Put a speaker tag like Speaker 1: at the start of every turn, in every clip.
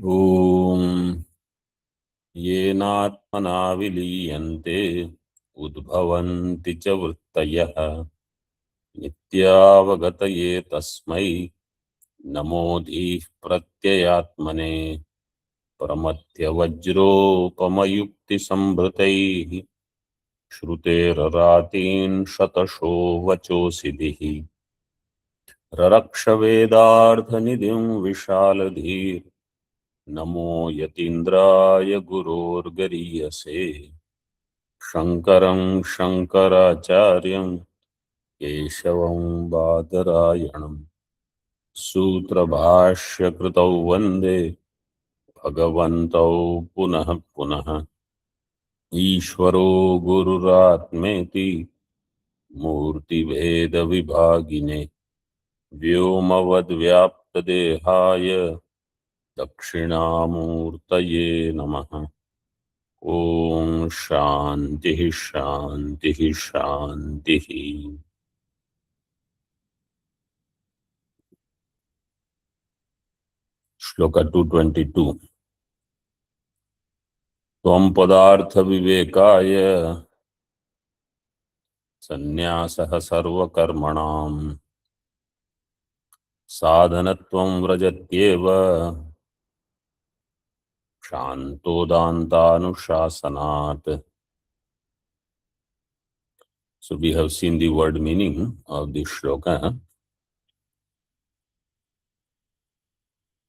Speaker 1: ॐ येनात्मना विलीयन्ते उद्भवन्ति च वृत्तयः नित्यावगतये तस्मै नमोऽधिः प्रत्ययात्मने प्रमथ्यवज्रोपमयुक्तिसम्भृतैः श्रुतेररातीन् शतशो वचोऽसिभिः ररक्षवेदार्थनिधिं विशालधीर् नमो यतीन्द्राय गुरोर्गरीयसे शङ्करं शङ्कराचार्यं केशवं बादरायणं सूत्रभाष्यकृतौ वन्दे भगवन्तौ पुनः पुनः ईश्वरो गुरुरात्मेति मूर्तिभेदविभागिने व्योमवद्व्याप्तदेहाय दक्षिणामूर्तये नमः। ॐ शान्तिः शान्तिः शान्तिः। श्लोक 222। त्वं पदार्थ विवेकाय सन्न्यासः सर्वकर्मणां साधनत्वं व्रजत्येव शान्तो दान्तानुशासनात्। So we have seen the word meaning of this shloka.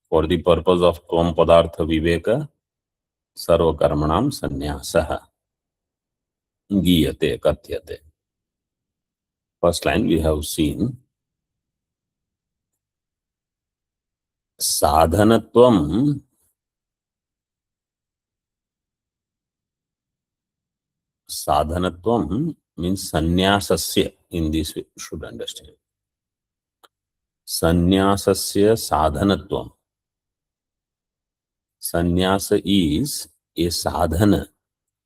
Speaker 1: For the purpose of Tvam padartha viveka sarvakarmanam sanyasa giyate katyate. First line we have seen sadhanatvam. Sadhanatvam means sanyasasya. In this way you should understand. Sanyasasya sadhanatvam. Sanyasa is a sadhana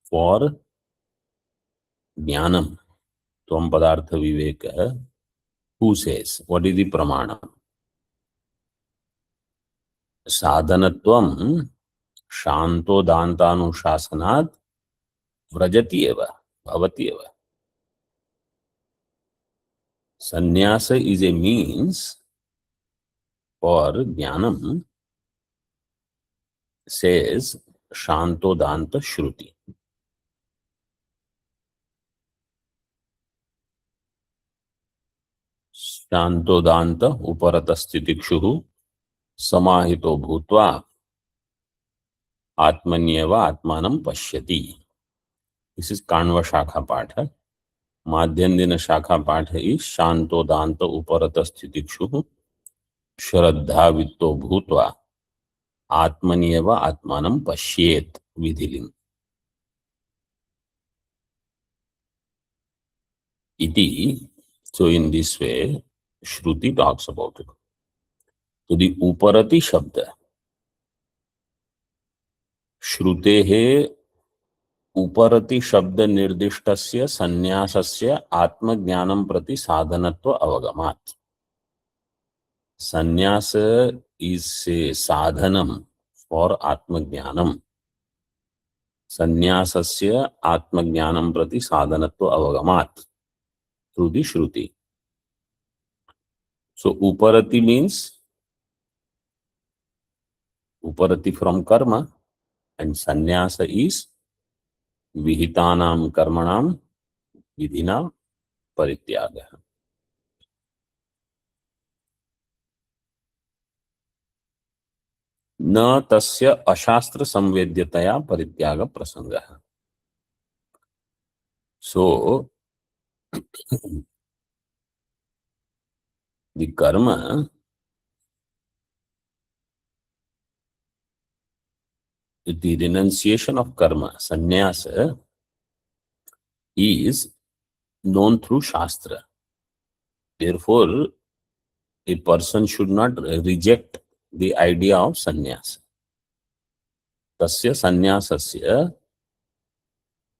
Speaker 1: for jnanam. Tvam padartha viveka. Who says? What is the pramAnam? Sadhanatvam shanto dhAnta अनुशासनात् vrajati eva bhavati eva. Sanyasa is a means for jnanam, says shanto dhAnta shruti. Shanto dhAnta uparatastitikshuhu samahito bhutva atmanyeva atmanam pashyati. This is Kanva Shakha Patha. Madhyandina Shakha Patha is Shanto Dhanta Uparatastitikshuhu Shraddha Vitto Bhutva Atmanyeva Atmanam Pashyet Vidhilim. Iti. So in this way, Shruti talks about it. So the Uparati Shabda, Shrutehe Uparati Shabda Nirdishtasya Sanyasasya Atmajnanam Prati Sadhanatva Avagamat. Sanyasa is a sadhanam for Atmajnanam. Sanyasasya Atmajnanam Prati Sadhanatva Avagamat. Through the Shruti. So Uparati means Uparati from karma, and Sanyasa is Vihitanam karmanam vidhina parityaga. Na tasya ashastra samvedyataya parityaga prasanga. So the karma, the renunciation of karma, sanyasa, is known through Shastra. Therefore, a person should not reject the idea of sanyasa. Tasya sanyasasya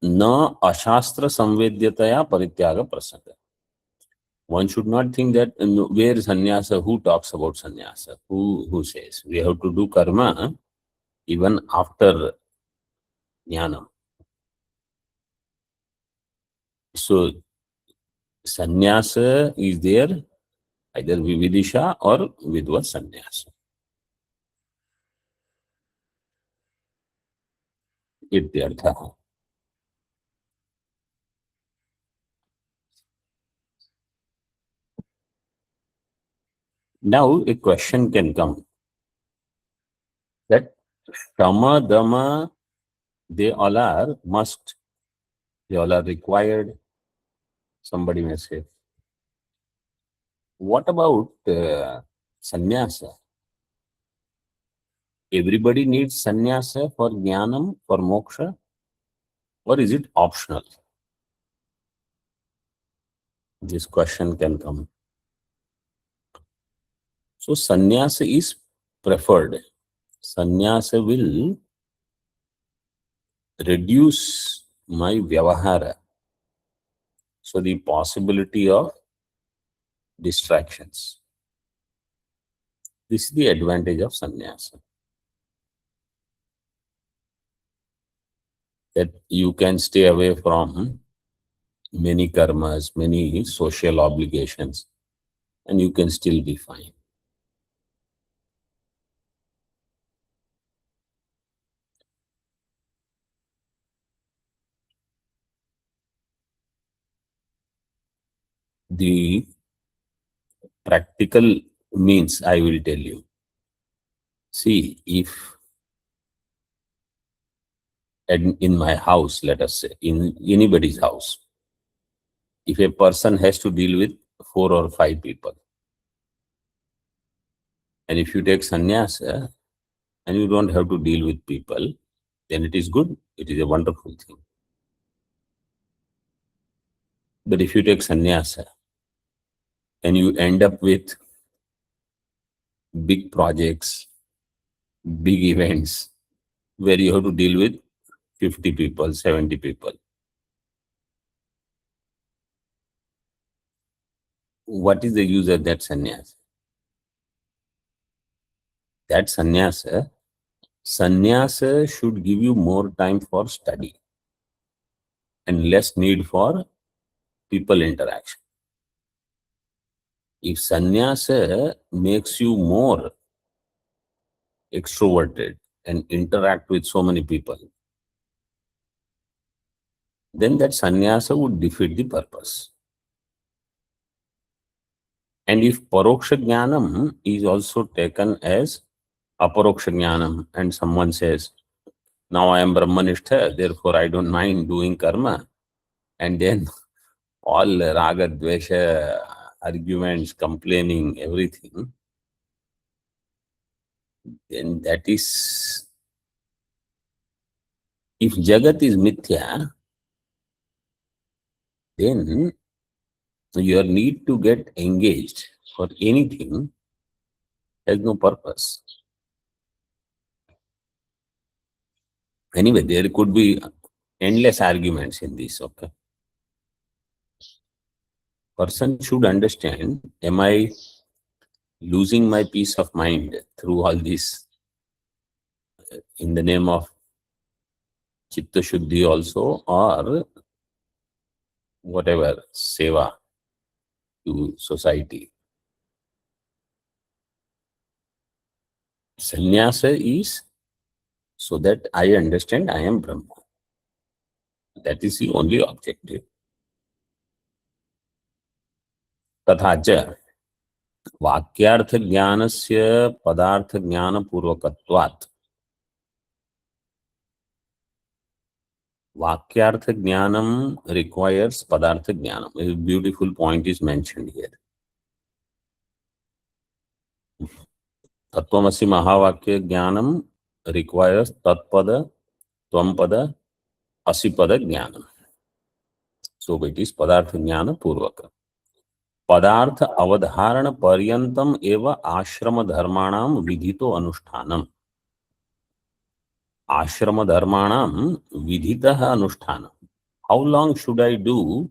Speaker 1: na ashastra samvedyataya parityaga prasanga. One should not think that where is sannyasa, who talks about sannyasa, who says we have to do karma even after jnanam. So sanyasa is there, either vividisha or vidva sanyasa. Ityartha. Now a question can come that shama, dama, they all are must, they all are required. Somebody may say, what about sannyasa? Everybody needs sannyasa for jnanam, for moksha, or is it optional? This question can come. So sannyasa is preferred. Sannyasa will reduce my vyavahara. So the possibility of distractions. This is the advantage of sannyasa. That you can stay away from many karmas, many social obligations, and you can still be fine. The practical means, I will tell you. See, if in my house, let us say, in anybody's house, if a person has to deal with 4 or 5 people, and if you take sannyasa and you don't have to deal with people, then it is good. It is a wonderful thing. But if you take sannyasa and you end up with big projects, big events, where you have to deal with 50 people, 70 people, what is the use of that sannyasa? That sannyasa should give you more time for study and less need for people interaction. If sannyasa makes you more extroverted and interact with so many people, then that sannyasa would defeat the purpose. And if paroksha jnanam is also taken as aparoksha jnanam, and someone says, now I am brahmanishtha, therefore I don't mind doing karma, and then all raga, dvesha, arguments, complaining, everything, then that is, if jagat is mithya, then your need to get engaged for anything has no purpose. Anyway, there could be endless arguments in this, okay? Person should understand, am I losing my peace of mind through all this in the name of chitta shuddhi also, or whatever, seva to society. Sannyasa is so that I understand I am Brahma. That is the only objective. तथा च वाक्यार्थ ज्ञानस्य पदार्थ ज्ञान पूर्वकत्वात्. Vakyartha jnanam requires padartha jnanam. A beautiful point is mentioned here. Tattvamasi mahavakya jnanam requires tatpada, twampada, asipada jnanam. So it is padartha jnana purvaka. Padartha avadharana paryantam eva ashrama dharmanam vidhito anushtanam. Ashrama dharmanam vidhitaha anushtanam. How long should I do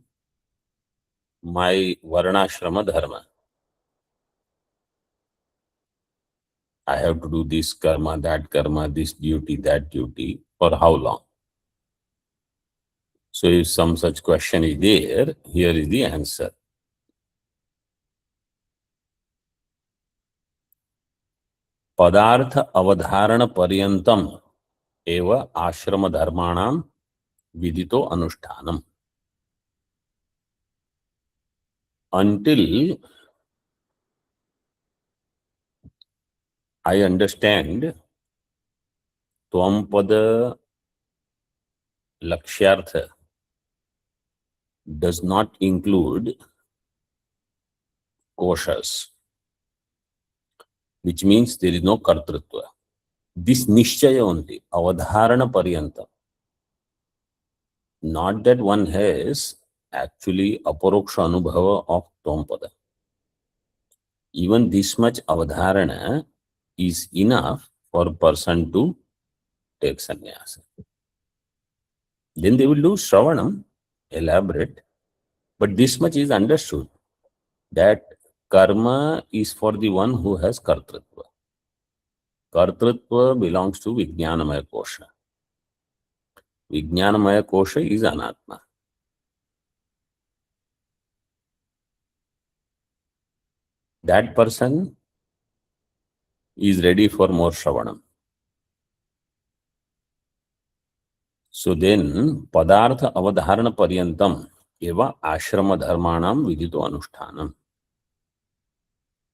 Speaker 1: my varnashrama dharma? I have to do this karma, this duty, that duty, for how long? So if some such question is there, here is the answer. Padartha avadharana paryantam eva ashrama dharmanam vidito anushtanam. Until I understand Twam pada lakshyartha does not include koshas, which means there is no kartrutva. This nishchaya only, avadharana paryantam. Not that one has actually aparoksha anubhava of Twam pada. Even this much avadharana is enough for a person to take sannyasa. Then they will do shravanam, elaborate, but this much is understood, that karma is for the one who has kartrutva. Kartrutva belongs to Vijnanamaya Kosha. Vijnanamaya Kosha is Anatma. That person is ready for more shravanam. So then, padartha avadharana paryantam eva ashrama dharmanam vidito anushtanam.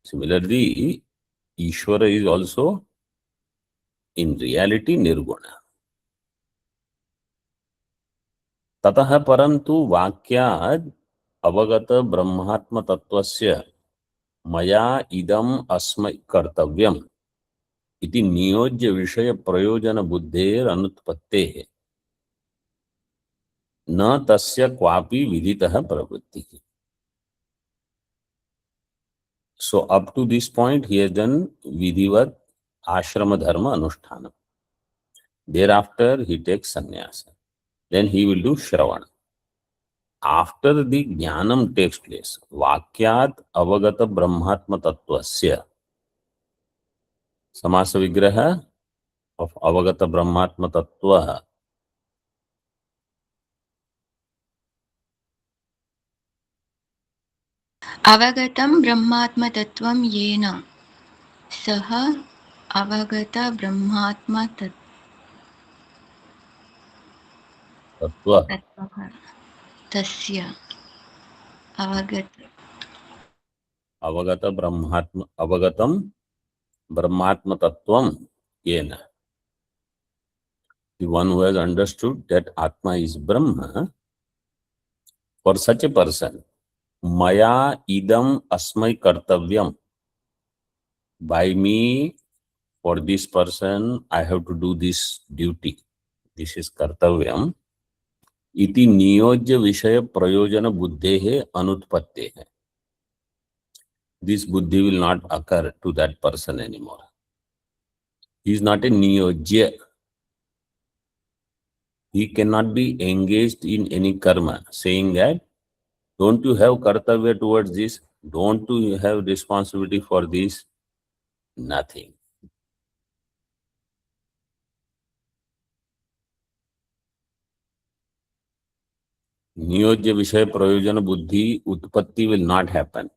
Speaker 1: Similarly, Ishvara is also in reality nirguna. Tataha parantu vakyad avagata brahmatma tattvasya maya idam asmai kartavyam iti niyojya vishaya prayojana buddher anutpattehe na tasya kwapi viditaha pravritti. So up to this point he has done vidhivat ashrama dharma anushthana. Thereafter he takes sannyasa. Then he will do shravana. After the jnanam takes place, vakyat avagata brahmatma tattvasya, samasa vigraha of avagata brahmatma tattva,
Speaker 2: Avagatam Brahmatma Tattvam Yena Saha Avagata Brahmatma
Speaker 1: tattva,
Speaker 2: Tattvaha Tasya Avagata
Speaker 1: avagatam brahmatma tattvam yena. The one who has understood that Atma is Brahma, for such a person, maya idam asmai kartavyam, by me, for this person, I have to do this duty. This is kartavyam. Iti niyojya vishaya prayojana buddhehe anutpattehe. This buddhi will not occur to that person anymore. He is not a niyojya. He cannot be engaged in any karma, saying that, don't you have kartavya towards this? Don't you have responsibility for this? Nothing. Niyojya vishaya prayojana buddhi utpatti will not happen.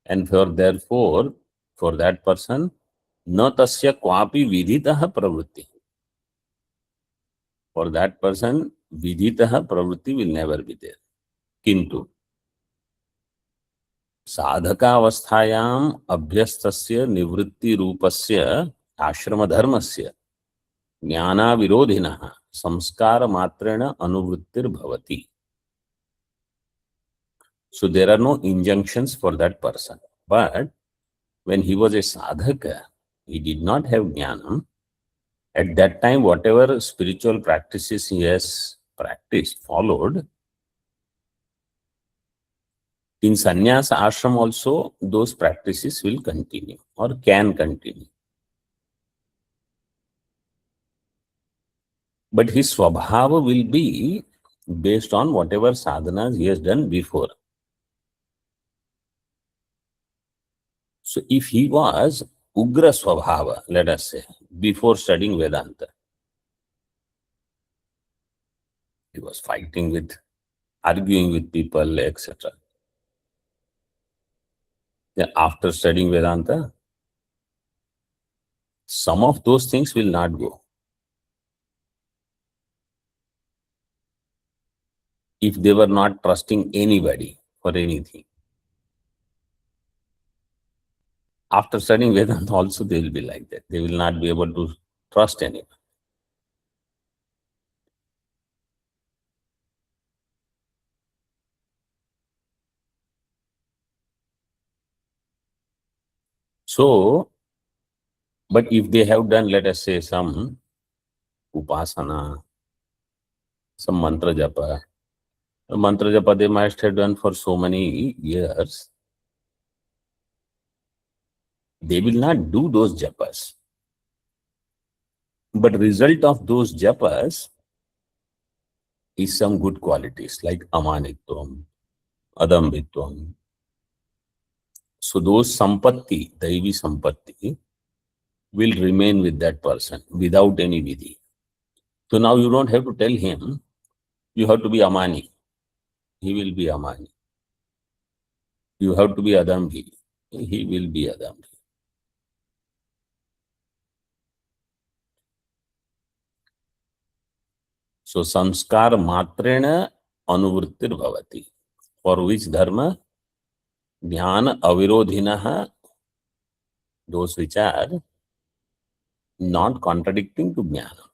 Speaker 1: And therefore, for that person, na tasya kwapi vidhitaha pravritti. For that person, vidhitaha pravritti will never be there. Kintu sadhaka अवस्थायाम अभ्यस्तस्य निवृत्ति रूपस्य आश्रम धर्मस्य ज्ञाना विरोधिनः संस्कार मात्रेण अनुवृत्तिर भवति. So there are no injunctions for that person. But when he was a sadhaka, he did not have jnanam. At that time, whatever spiritual practices he has practiced, followed, in sannyasa ashram also, those practices will continue or can continue. But his swabhava will be based on whatever sadhanas he has done before. So if he was ugra swabhava, let us say, before studying Vedanta. He was fighting with, arguing with people, etc. Then after studying Vedanta, some of those things will not go. If they were not trusting anybody for anything. After studying Vedanta also they will be like that. They will not be able to trust anyone. So, but if they have done, let us say, some upasana, some mantra japa, they must have done for so many years, they will not do those japas. But result of those japas is some good qualities like amanitvam, adambitvam. So those sampatti, daivi sampatti, will remain with that person without any vidhi. So now you don't have to tell him, you have to be amani. He will be amani. You have to be adambi. He will be adambi. So sanskar matrena anuvrittir bhavati. For which dharma? Jnana avirodhinaha, those which are not contradicting to jnana.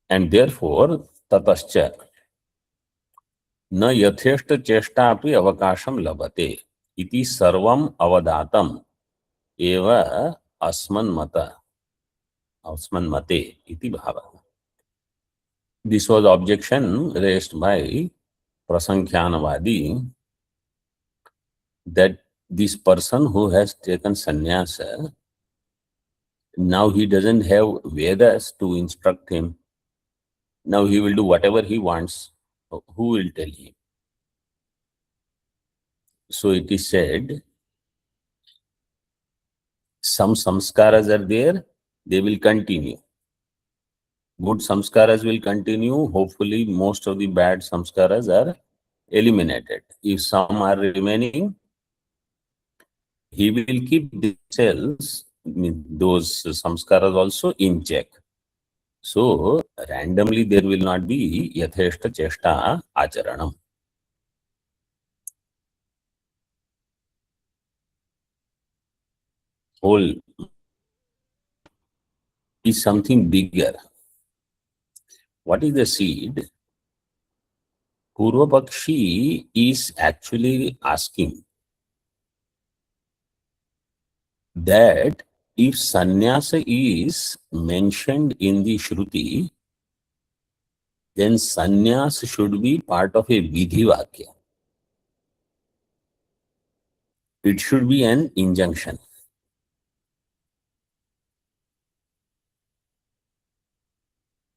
Speaker 1: And therefore, tatascha na yatheshta cheshta api avakasham labate iti sarvam avadatam eva asman mate iti bhava. This was objection raised by Prasankhyanavadi that this person who has taken sannyasa, now he doesn't have Vedas to instruct him. Now he will do whatever he wants. Who will tell him? So it is said, some samskaras are there, they will continue. Good samskaras will continue. Hopefully, most of the bad samskaras are eliminated. If some are remaining, he will keep themselves, those samskaras also in check. So, randomly there will not be yatheshta cheshta acharanam. Whole is something bigger. What is the seed? Purvapakshi is actually asking that if sannyasa is mentioned in the Shruti, then sannyas should be part of a vidhi vakya. It should be an injunction.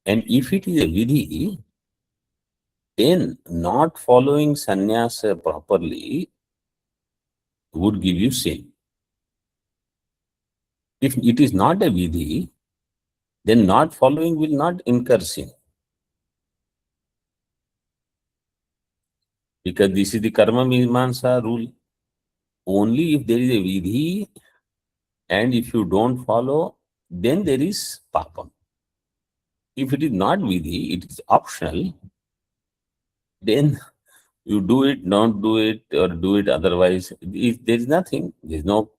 Speaker 1: And if it is a vidhi, then not following sannyasa properly would give you sin. If it is not a vidhi, then not following will not incur sin. Because this is the karma mimamsa rule. Only if there is a vidhi and if you don't follow, then there is papam. If it is not vidhi, it is optional, then you do it, don't do it, or do it otherwise. There is nothing. There is no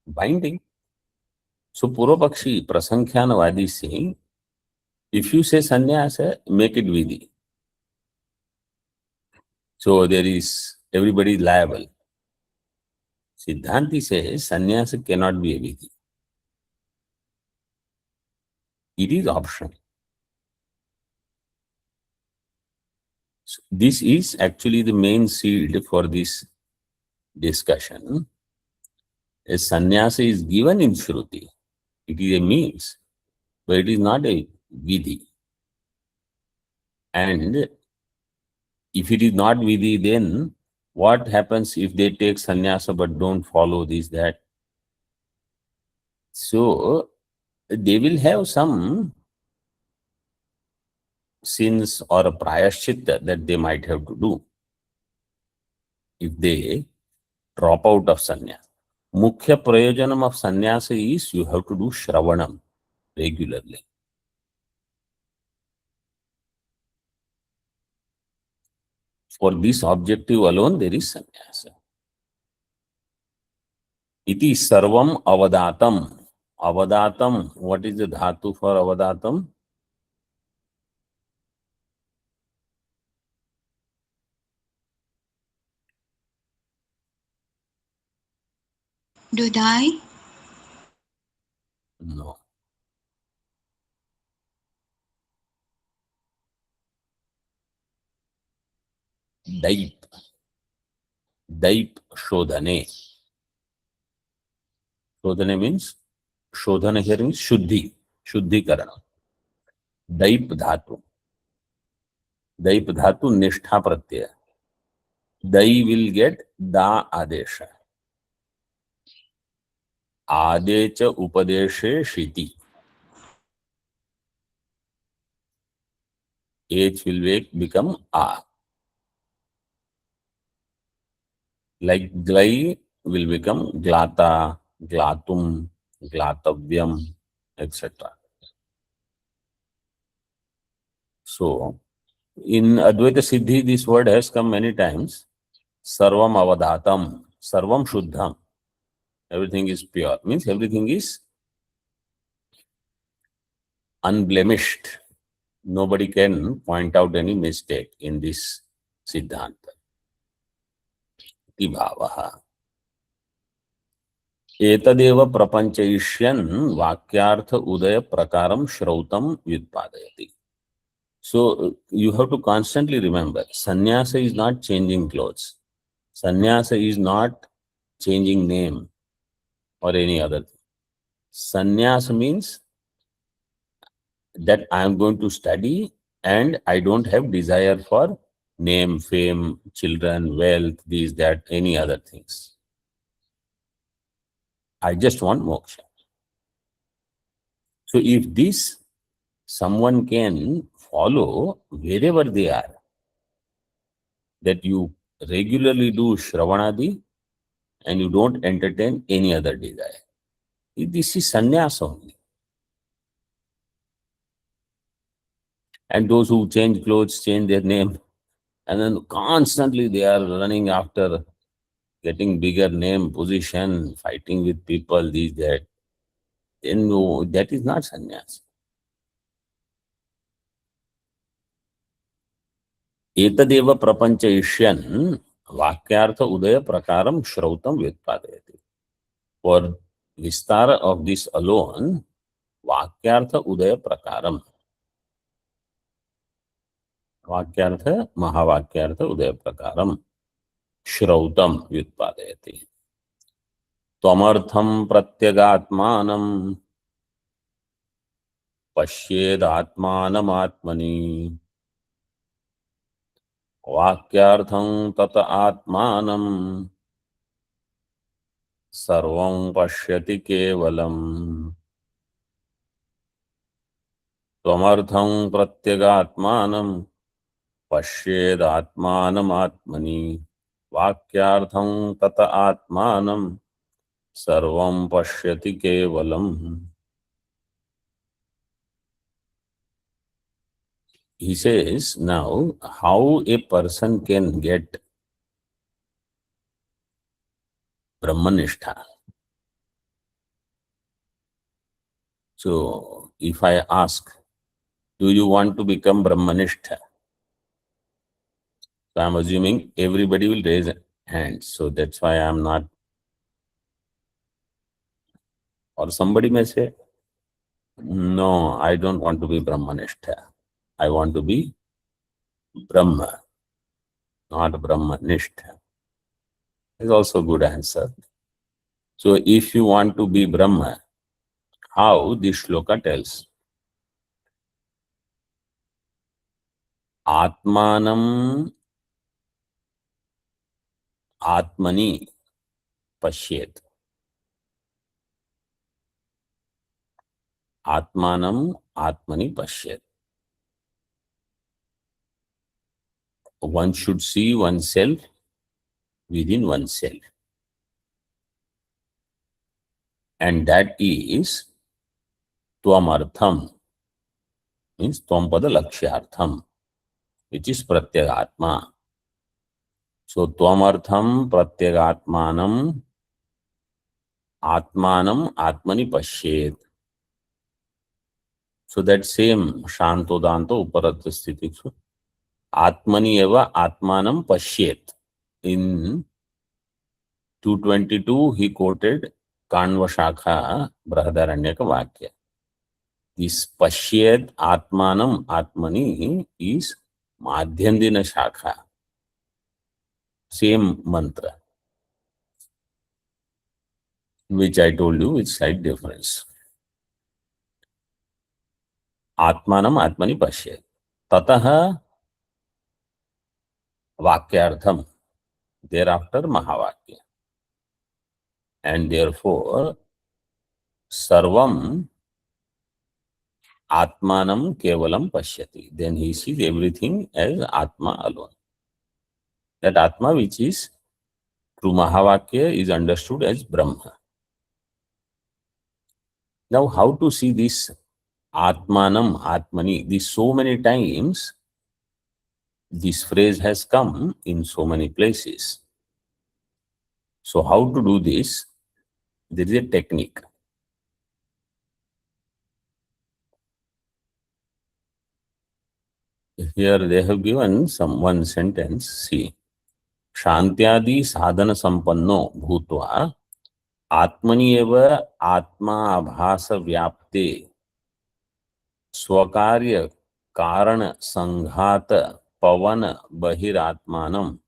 Speaker 1: binding. So Purvapakshi, Prasankhyanavadi is saying, if you say sannyasa, make it vidhi. So there is, everybody is liable. Siddhanti says sannyasa cannot be a vidhi. It is optional. So this is actually the main seed for this discussion. A sannyasa is given in Shruti. It is a means, but it is not a vidhi. And if it is not vidhi, then What happens if they take sannyasa but don't follow this, that? So they will have some sins or a prayashchitta that they might have to do if they drop out of sannyasa. Mukhya prayojanam of sannyasa is you have to do shravanam regularly. For this objective alone, there is sannyasa. Iti sarvam avadatam. Avadatam, what is the dhatu for avadatam?
Speaker 2: Dudai,
Speaker 1: No. Daip. Daip shodhane. Shodhane means, shodhana here means shuddhi. Shuddhikarana. Daip dhatu. Daip dhatu nishtha pratyaya. Dai will get da adesha. Adecha upadeshe shiti. H will become a. Like glai will become glata, glatum, glatavyam, etc. So, in Advaita Siddhi, this word has come many times. Sarvam avadhatam, sarvam shuddham. Everything is pure. Means everything is unblemished. Nobody can point out any mistake in this Siddhanta. Iti bhavaha. Etadeva prapanchaishyan vakyartha udaya prakaram shrautam vyutpadayati. So you have to constantly remember, sannyasa is not changing clothes. Sannyasa is not changing name or any other thing. Sannyasa means that I am going to study and I don't have desire for name, fame, children, wealth, these, that, any other things. I just want moksha. So if this someone can follow wherever they are, that you regularly do Shravanadi and you don't entertain any other desire. This is sannyasa only. And those who change clothes, change their name, and then constantly they are running after getting bigger name, position, fighting with people, this, that. Then no, that is not sannyasa. Etadeva prapancha ishyan vakyartha udaya prakaram shrautam vyutpadayati. For vistara of this alone, vakyartha udaya prakaram. Vakyartha, mahavakyartha udaya prakaram. Shrautam vyutpadayati. Tvamartham pratyagatmanam pasyedatmanam atmani. Vakyartham tata atmanam sarvam pashyati kevalam. Tvamartham pratyagatmanam pasyedatmanam atmani. Vakyartham tata atmanam sarvam pashyati kevalam. He says, now, how a person can get Brahmanistha. So, if I ask, do you want to become Brahmanistha? So, I'm assuming everybody will raise hands. So, that's why I'm not. Or somebody may say, no, I don't want to be Brahmanistha. I want to be Brahma, not Brahmanistha. Is also a good answer. So, if you want to be Brahma, how this shloka tells? Atmanam Atmani Pashyet. Atmanam Atmani Pashyet. One should see oneself within oneself. And that is Twamartham, means Twampada Lakshyartham, which is Pratyagatma. So Twamartham Pratyagatmanam Atmanam Atmani Pashyet. So that same shanto dhAnta uparatha sthiti. So Atmani eva Atmanam Pashyet. In 222, he quoted Kanva Shakha Brihadaranyaka Vakya. This Pashyet Atmanam Atmani is Madhyandina Shakha. Same mantra, which I told you with slight difference. Atmanam Atmani Pashyet. Tataha Vakyartham. Thereafter mahavakya. And therefore, Sarvam Atmanam Kevalam Pashyati. Then he sees everything as Atma alone. That Atma, which is through mahavakya, is understood as Brahma. Now, how to see this Atmanam Atmani? This so many times, this phrase has come in so many places. So, how to do this? There is a technique. Here they have given one sentence. See, Shantyadi sadhana sampanno bhutva Atmani eva Atma abhasa vyapte Swakarya Karana Sanghata Pavana Bahiratmanam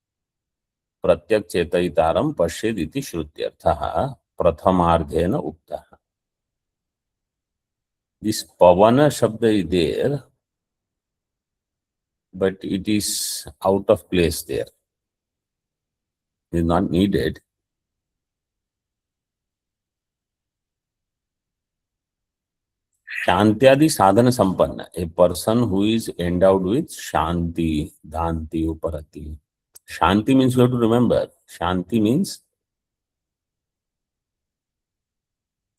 Speaker 1: Pratyak Chetayitaram Pashyediti Shrutyarthaha Prathamarghena Uktaha. This Pavana Shabda is there, but it is out of place there. It is not needed. Shantyadi sadhana sampanna, a person who is endowed with Shanti, Dhanti, Uparati. Shanti means, you have to remember, Shanti means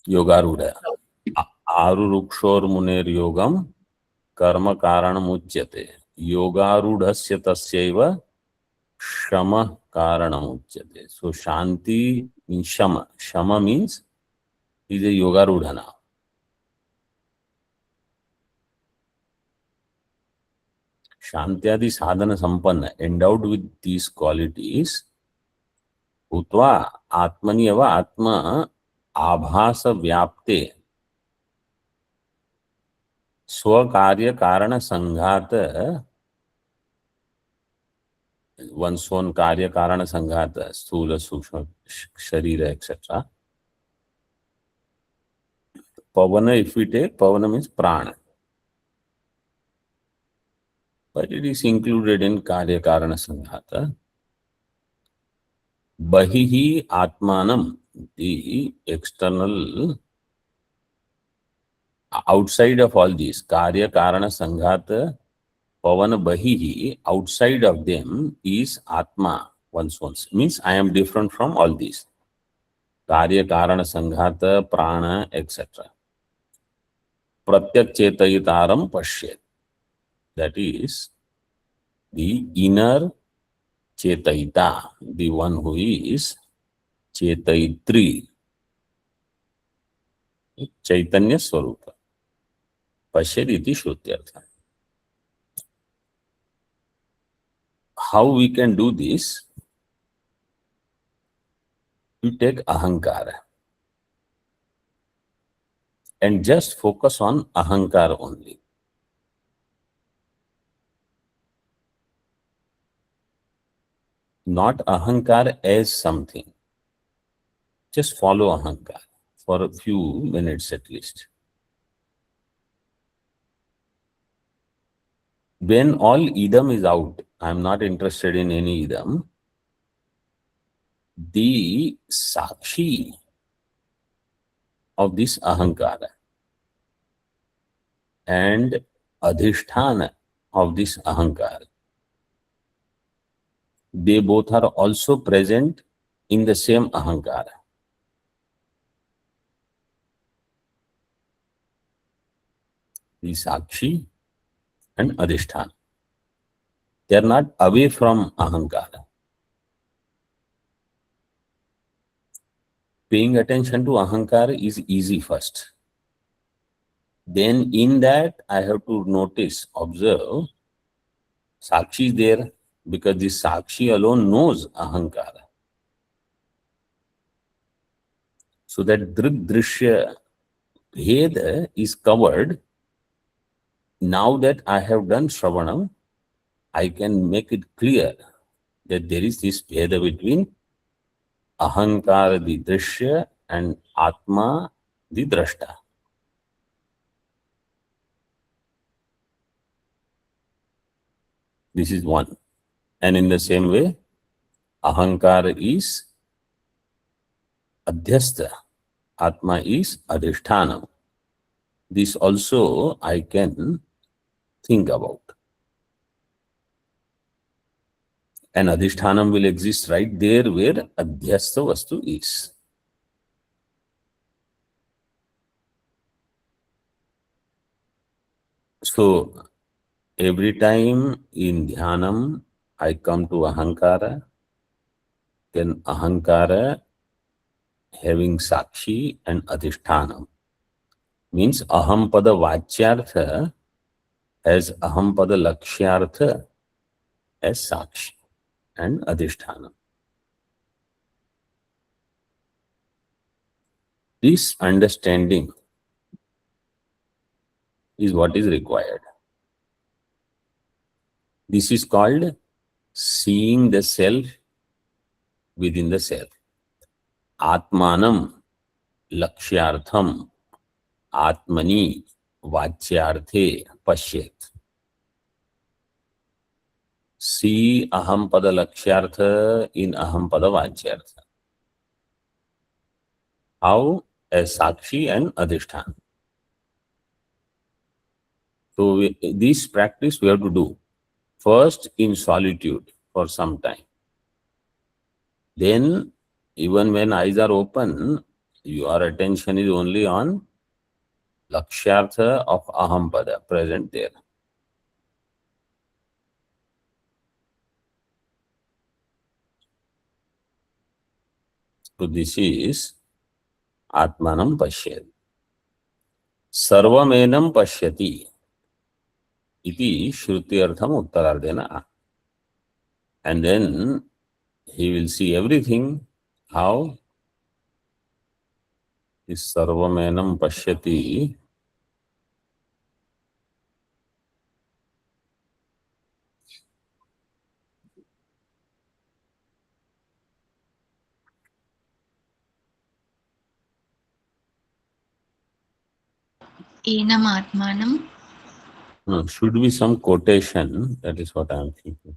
Speaker 1: Yogarudha. Arurukshor Muner Yogam Karma Karanam Uchyate. Yogarudhasya tasyaiva Shama Karanam Uchyate. So Shanti means Shama. Shama means he is a Yogarudha now. Shantyadi sadhana sampanna, endowed with these qualities, Utva Atmani eva Atma Abhasa Vyapte Swakarya Karana Sanghata, one's own Karya Karana Sanghata, Sthula, Sukshma, Sharira, etc. Pavana, if we take, Pavana means Prana. But it is included in Karya Karana Sanghata. Bahihi Atmanam, the external, outside of all these, Karya Karana Sanghata, Pavana Bahihi, outside of them is Atma, one's own. Means I am different from all these. Karya Karana Sanghata, Prana, etc. Pratyak Chetayitaram Pashyet. That is the inner Chetayita, the one who is Chetayitri, Chaitanya Swarupa. Pashyaditi Shrutyartha. How we can do this? You take Ahankara and just focus on Ahankara only. Not Ahankara as something. Just follow Ahankara for a few minutes at least. When all idam is out, I am not interested in any idam, the sakshi of this ahankara and adhishthana of this ahankara, they both are also present in the same ahankara. The sakshi and adhishthana. They are not away from ahankara. Paying attention to ahankara is easy first. Then in that I have to notice, observe, sakshi is there because the sakshi alone knows ahankara. So that drik drishya bheda is covered. Now that I have done shravanam, I can make it clear that there is this bheda between ahankara the drishya and atma the drashta. This is one. And in the same way, ahankara is adhyastha, atma is adhishthanam. This also I can think about. And adhishthanam will exist right there where adhyastha vastu is. So every time in dhyanam I come to ahankara, then ahankara having sakshi and adhishthanam means ahampada vachyartha as ahampada lakshyartha as sakshi and adhishthanam. This understanding is what is required. This is called seeing the self within the self. Atmanam lakshyartham atmani vachyarthe pashyet. See ahampada lakshyartha in ahampada vachyartha. How? As sakshi and adhishthan. So this practice we have to do first in solitude for some time. Then even when eyes are open, your attention is only on lakshyartha of ahampada present there. So this is atmanam pashyat. Sarvamenam pashyati iti shrutyartham uttarardena. And then he will see everything. How? Is sarvamenam pashyati
Speaker 2: Enam atmanam.
Speaker 1: should be some quotation. That is what I am thinking.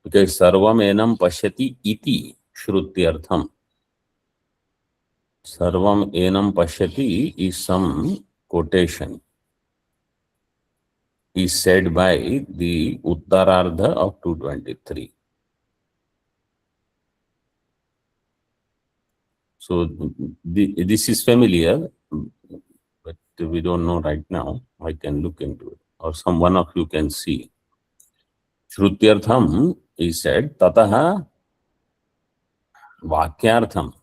Speaker 1: Because sarvam enam pashyati iti shrutyartham. Sarvam enam pashyati is some quotation. Is said by the Uttarardha of 223. So this is familiar, but we don't know right now. I can look into it, or some one of you can see. Shrutyartham is said, tataha vakyartham.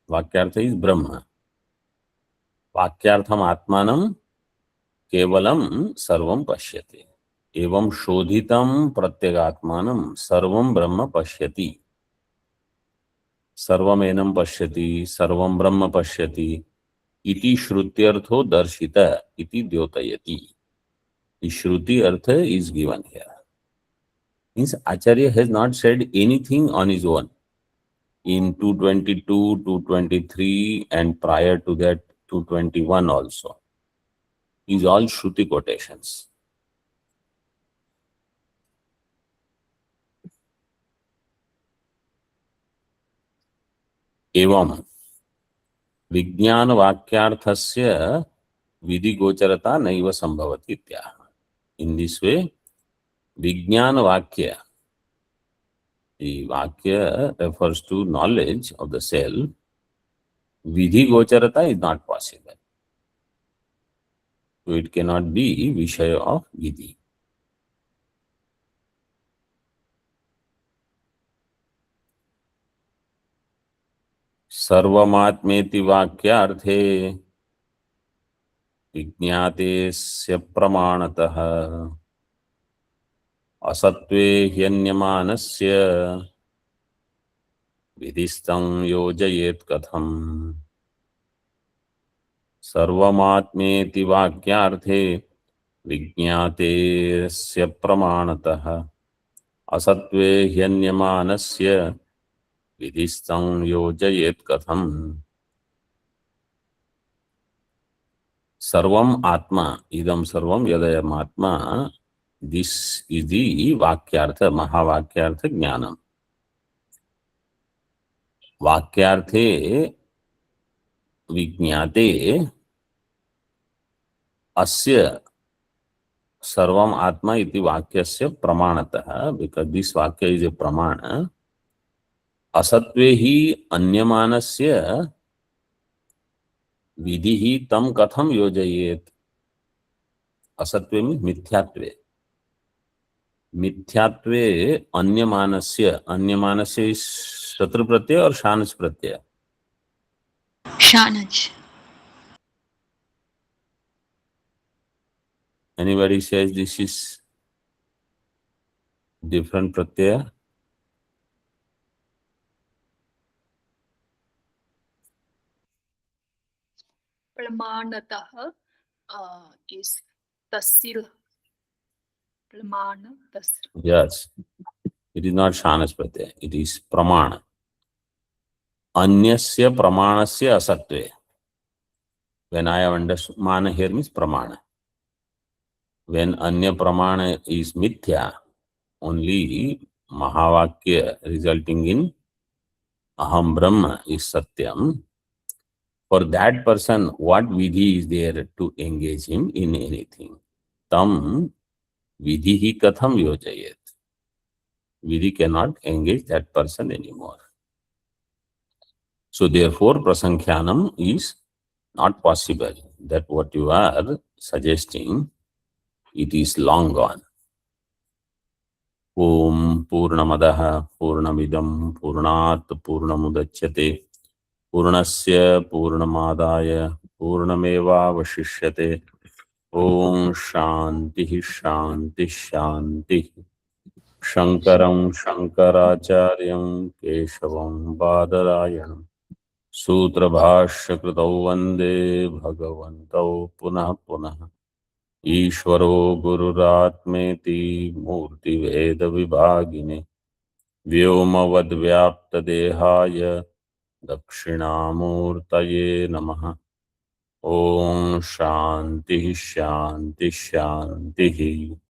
Speaker 1: Vakyartha is Brahma. Vakyartham atmanam kevalam sarvam pashyati. Evam shodhitam pratyagatmanam sarvam Brahma pashyati. Sarvam enam pashyati, sarvam Brahma pashyati. Iti shrutyartho darshita iti dyotayati. The shruti artha is given here. Means Acharya has not said anything on his own. In 222, 223 and prior to that 221 also. These all shruti quotations. एवं विज्ञान वाक्यार्थस्य विधि गोचरता नैव संभवति इत्याह. In this way, Vijnana Vakya, the Vakya refers to knowledge of the self. Vidhi Gocharata is not possible. So it cannot be Vishaya of Vidhi. Sarvamatmeti Vakyarthe Vijnatesya Pramanatah Asatve Hyanyamanasya Vidhistam Yojayet Katham. सर्वमात्मेति वाक्यार्थे विज्ञातेस्य प्रमाणतः असत्वे ह्यन्यमानस्य विधिस्तं योजयेत् कथम्. सर्वम आत्मा इदम सर्वम यदयम् आत्मा. This is the वाक्यार्थ, महावाक्यार्थ ज्ञानम. वाक्यार्थे विज्ञाते अस्य सर्वम आत्मा इति वाक्यस्य प्रमाणतः, बिकॉज दिस वाक्य इज ए प्रमाण. असत्वे ही अन्यमानस्य विधि ही तम कथम योजयेत. असत्वे में मिथ्यात्वे. मिथ्यात्वे अन्यमानस्य, अन्यमानस्य शत्रु प्रत्यय और शानच प्रत्यय.
Speaker 2: शानच.
Speaker 1: Anybody says this is different pratyaya?
Speaker 3: Pramanatah is tasil. Pramana tasil.
Speaker 1: Yes. It is not shanas pratyaya. It is pramana. Anyasya pramanasya asatve. When I have understood, mana here means pramana. When anya pramana is mithya, only mahavakya resulting in aham brahma is satyam. For that person, what vidhi is there to engage him in anything? Tam vidhi katham yojayet. Vidhi cannot engage that person anymore. So therefore, prasankhyanam is not possible. That what you are suggesting, it is long gone. Om Purnamadaha Purnamidam Purnat Purnamudachyate Purnasya Purnamadaya Purnameva Vashishyate. Om Shanti Shanti Shanti. Shankaram Shankaracharyam Keshavam Badarayanam Sutra Bhashya Kritau Vande Bhagavantau Punah Punah. Ishvaro Gururatmeti Murti Veda Vibhagine Vyomavad Vyapta Dehaya Dakshinamurtaye Namaha. Om Shanti Shanti Shanti.